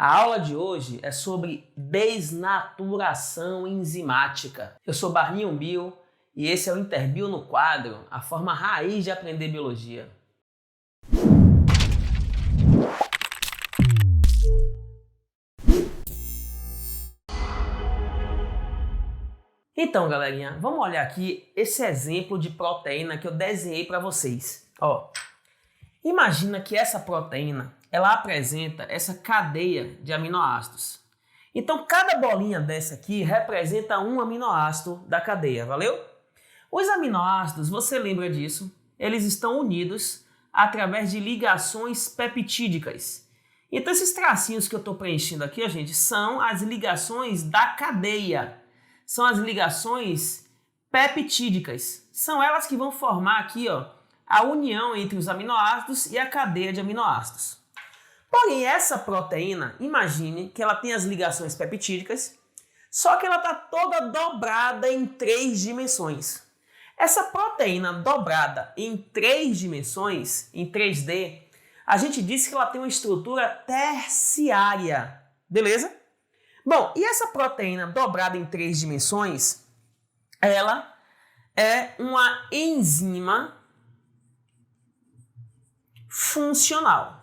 A aula de hoje é sobre desnaturação enzimática. Eu sou Barrinho Bio e esse é o Interbio no quadro, a forma raiz de aprender biologia. Então, galerinha, vamos olhar aqui esse exemplo de proteína que eu desenhei para vocês. Imagina que essa proteína ela apresenta essa cadeia de aminoácidos. Então, cada bolinha dessa aqui representa um aminoácido da cadeia, valeu? Os aminoácidos, você lembra disso? Eles estão unidos através de ligações peptídicas. Então, esses tracinhos que eu estou preenchendo aqui, gente, são as ligações da cadeia. São as ligações peptídicas. São elas que vão formar aqui, a união entre os aminoácidos e a cadeia de aminoácidos. Porém, essa proteína, imagine que ela tem as ligações peptídicas, só que ela está toda dobrada em 3 dimensões. Essa proteína dobrada em 3 dimensões, em 3D, a gente disse que ela tem uma estrutura terciária, beleza? Bom, e essa proteína dobrada em 3 dimensões, ela é uma enzima funcional.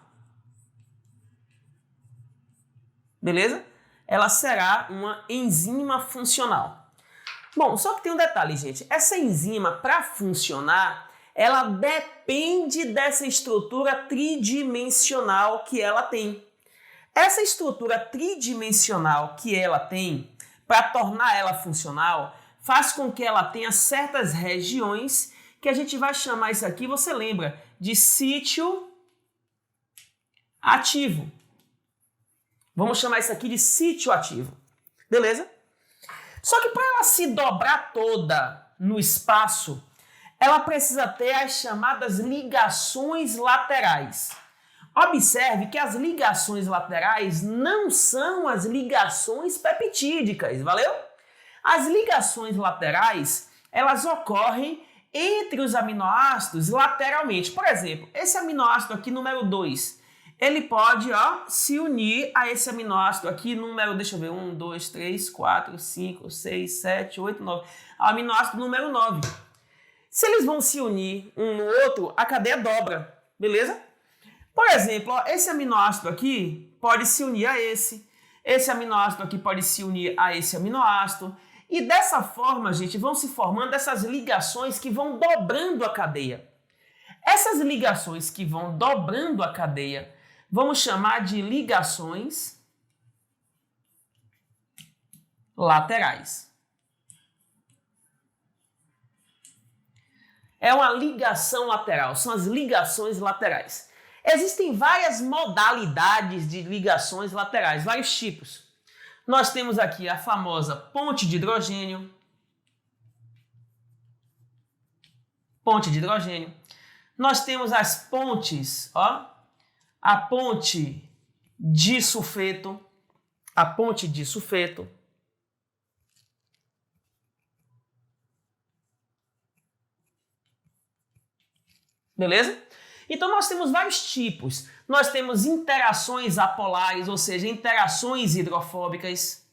Beleza? Ela será uma enzima funcional. Bom, só que tem um detalhe, gente. Essa enzima, para funcionar, ela depende dessa estrutura tridimensional que ela tem. Essa estrutura tridimensional que ela tem, para tornar ela funcional, faz com que ela tenha certas regiões que a gente vai chamar isso aqui, você lembra, de sítio ativo. Vamos chamar isso aqui de sítio ativo, beleza? Só que para ela se dobrar toda no espaço, ela precisa ter as chamadas ligações laterais. Observe que as ligações laterais não são as ligações peptídicas, valeu? As ligações laterais, elas ocorrem entre os aminoácidos lateralmente. Por exemplo, esse aminoácido aqui, número 2, ele pode se unir a esse aminoácido aqui, número, deixa eu ver, 1, 2, 3, 4, 5, 6, 7, 8, 9. Aminoácido número 9. Se eles vão se unir um no outro, a cadeia dobra, beleza? Por exemplo, esse aminoácido aqui pode se unir a esse aminoácido aqui pode se unir a esse aminoácido. E dessa forma, gente, vão se formando essas ligações que vão dobrando a cadeia. Essas ligações que vão dobrando a cadeia, vamos chamar de ligações laterais. É uma ligação lateral, são as ligações laterais. Existem várias modalidades de ligações laterais, vários tipos. Nós temos aqui a famosa ponte de hidrogênio. Nós temos as pontes, a ponte de sulfeto, Beleza? Então nós temos vários tipos. Nós temos interações apolares, ou seja, interações hidrofóbicas.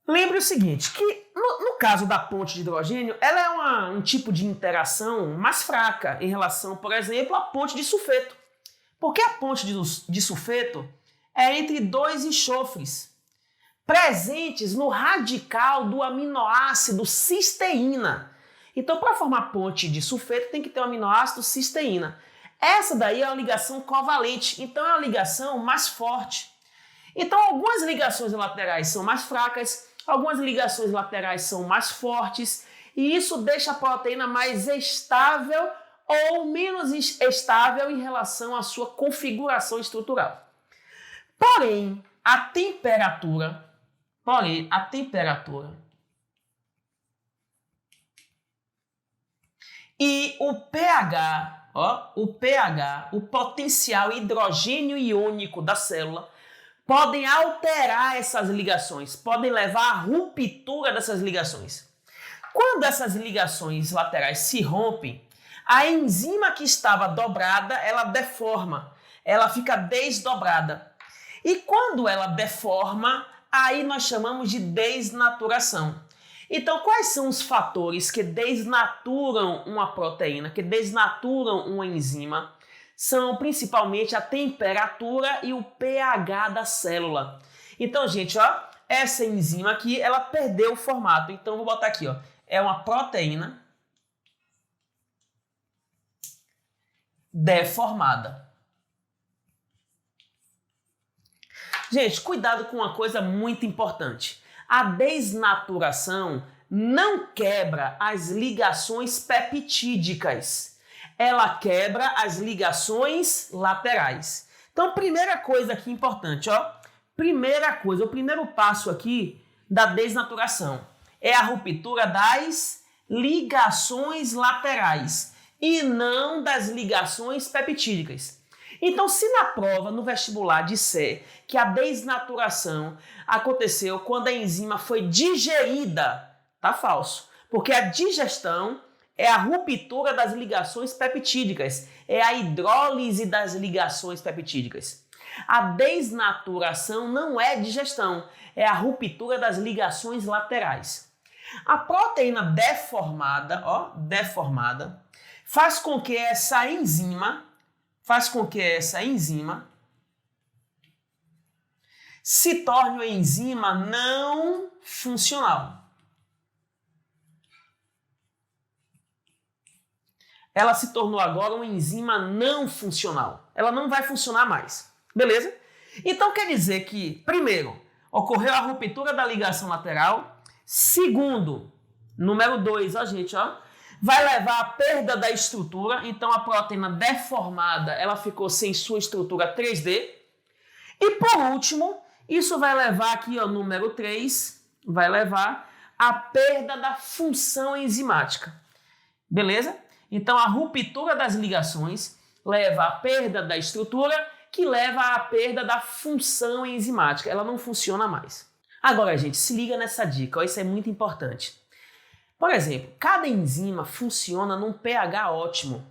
Lembre o seguinte, que no caso da ponte de hidrogênio, ela é um tipo de interação mais fraca em relação, por exemplo, à ponte de sulfeto. Porque a ponte de sulfeto é entre 2 enxofres presentes no radical do aminoácido cisteína. Então, para formar ponte de sulfeto, tem que ter o aminoácido cisteína. Essa daí é uma ligação covalente, então é uma ligação mais forte. Então, algumas ligações laterais são mais fracas, algumas ligações laterais são mais fortes, e isso deixa a proteína mais estável ou menos estável em relação à sua configuração estrutural. Porém, a temperatura e o pH, o potencial hidrogênio iônico da célula, podem alterar essas ligações, podem levar à ruptura dessas ligações. Quando essas ligações laterais se rompem, a enzima que estava dobrada, ela deforma, ela fica desdobrada. E quando ela deforma, aí nós chamamos de desnaturação. Então, quais são os fatores que desnaturam uma proteína, que desnaturam uma enzima? São principalmente a temperatura e o pH da célula. Então, gente, ó, essa enzima aqui, ela perdeu o formato. Então, vou botar aqui, ó, é uma proteína deformada. Gente, cuidado com uma coisa muito importante. A desnaturação não quebra as ligações peptídicas. Ela quebra as ligações laterais. Então, primeira coisa aqui importante, ó. Primeira coisa, o primeiro passo aqui da desnaturação é a ruptura das ligações laterais e não das ligações peptídicas. Então, se na prova, no vestibular, disser que a desnaturação aconteceu quando a enzima foi digerida, tá falso. Porque a digestão é a ruptura das ligações peptídicas, é a hidrólise das ligações peptídicas. A desnaturação não é digestão, é a ruptura das ligações laterais. A proteína deformada, ó, deformada, faz com que essa enzima se torne uma enzima não funcional. Ela se tornou agora uma enzima não funcional. Ela não vai funcionar mais. Beleza? Então quer dizer que, primeiro, ocorreu a ruptura da ligação lateral. Segundo, número 2, ó, gente, ó, vai levar à perda da estrutura. Então a proteína deformada, ela ficou sem sua estrutura 3D. E por último, isso vai levar aqui, ó, número 3, vai levar à perda da função enzimática. Beleza? Então a ruptura das ligações leva à perda da estrutura, que leva à perda da função enzimática. Ela não funciona mais. Agora, gente, se liga nessa dica, ó, isso é muito importante. Por exemplo, cada enzima funciona num pH ótimo.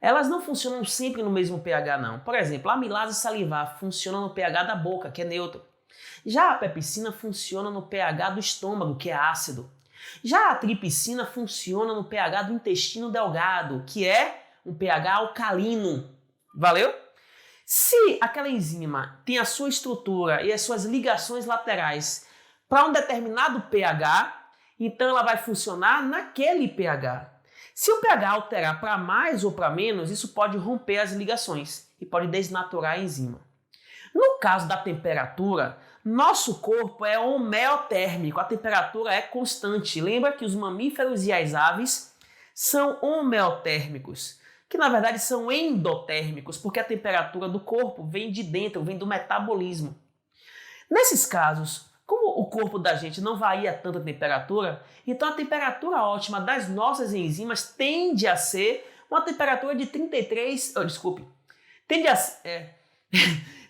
Elas não funcionam sempre no mesmo pH, não. Por exemplo, a amilase salivar funciona no pH da boca, que é neutro. Já a pepsina funciona no pH do estômago, que é ácido. Já a tripsina funciona no pH do intestino delgado, que é um pH alcalino. Valeu? Se aquela enzima tem a sua estrutura e as suas ligações laterais para um determinado pH, então ela vai funcionar naquele pH. Se o pH alterar para mais ou para menos, isso pode romper as ligações e pode desnaturar a enzima. No caso da temperatura, nosso corpo é homeotérmico, a temperatura é constante. Lembra que os mamíferos e as aves são homeotérmicos, que na verdade são endotérmicos, porque a temperatura do corpo vem de dentro, vem do metabolismo. Nesses casos, como o corpo da gente não varia tanto a temperatura, então a temperatura ótima das nossas enzimas tende a ser uma temperatura de 33...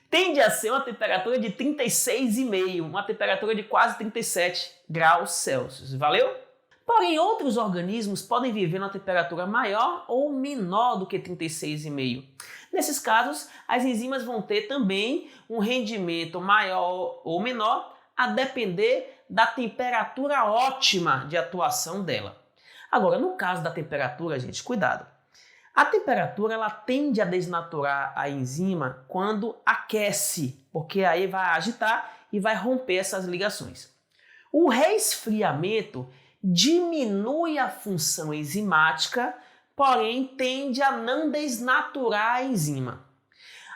tende a ser uma temperatura de 36,5, uma temperatura de quase 37 graus Celsius. Valeu? Porém, outros organismos podem viver numa temperatura maior ou menor do que 36,5. Nesses casos, as enzimas vão ter também um rendimento maior ou menor, a depender da temperatura ótima de atuação dela. Agora, no caso da temperatura, gente, cuidado. A temperatura ela tende a desnaturar a enzima quando aquece, porque aí vai agitar e vai romper essas ligações. O resfriamento diminui a função enzimática, porém tende a não desnaturar a enzima.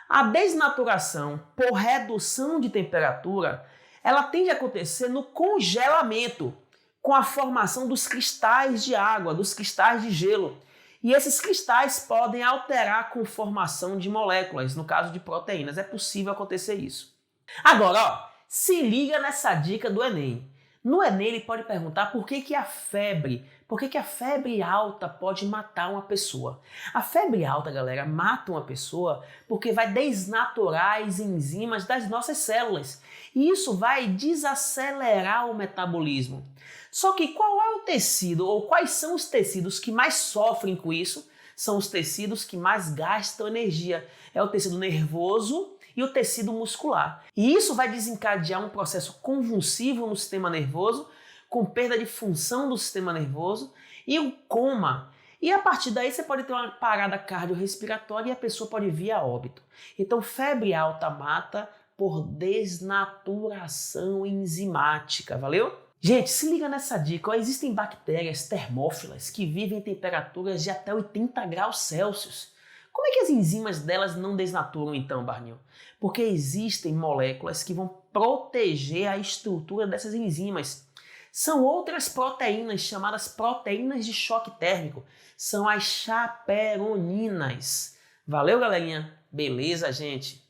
A desnaturação por redução de temperatura, ela tende a acontecer no congelamento, com a formação dos cristais de água, dos cristais de gelo. E esses cristais podem alterar a conformação de moléculas, no caso de proteínas. É possível acontecer isso. Agora, ó, se liga nessa dica do Enem. No Enem ele pode perguntar por que a febre alta pode matar uma pessoa. A febre alta, galera, mata uma pessoa porque vai desnaturar as enzimas das nossas células. E isso vai desacelerar o metabolismo. Só que qual é o tecido, ou quais são os tecidos que mais sofrem com isso? São os tecidos que mais gastam energia. É o tecido nervoso e o tecido muscular. E isso vai desencadear um processo convulsivo no sistema nervoso, com perda de função do sistema nervoso e um coma. E a partir daí você pode ter uma parada cardiorrespiratória e a pessoa pode vir a óbito. Então febre alta mata por desnaturação enzimática, valeu? Gente, se liga nessa dica, existem bactérias termófilas que vivem em temperaturas de até 80 graus Celsius. Como é que as enzimas delas não desnaturam então, Barnil? Porque existem moléculas que vão proteger a estrutura dessas enzimas. São outras proteínas chamadas proteínas de choque térmico. São as chaperoninas. Valeu, galerinha? Beleza, gente?